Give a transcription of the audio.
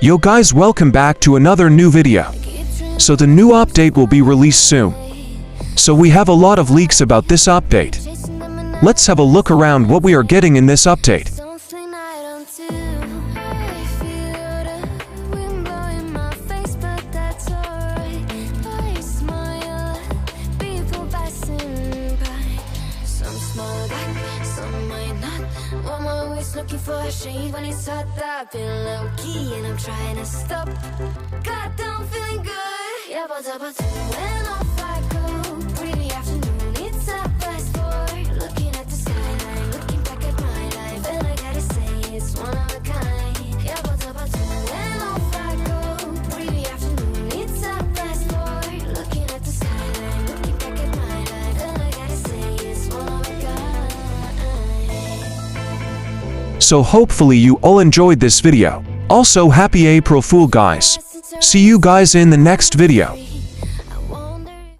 Yo guys, welcome back to another new video. So the new update will be released soon. So we have a lot of leaks about this update. Let's have a look around what we are getting in this update. Looking for a shade when it's hot, I've been low-key and I'm trying to stop. God, I'm feeling good. Yeah, but when off I go. Pretty afternoon, it's a fast forward. Looking at the skyline, looking back at my life, and I gotta say it's one of a kind. Yeah, but when off I go. Pretty afternoon, it's a fast forward. Looking at the skyline, looking back at my life, and I gotta say it's one of a kind. So hopefully you all enjoyed this video. Also, happy April Fool guys. See you guys in the next video.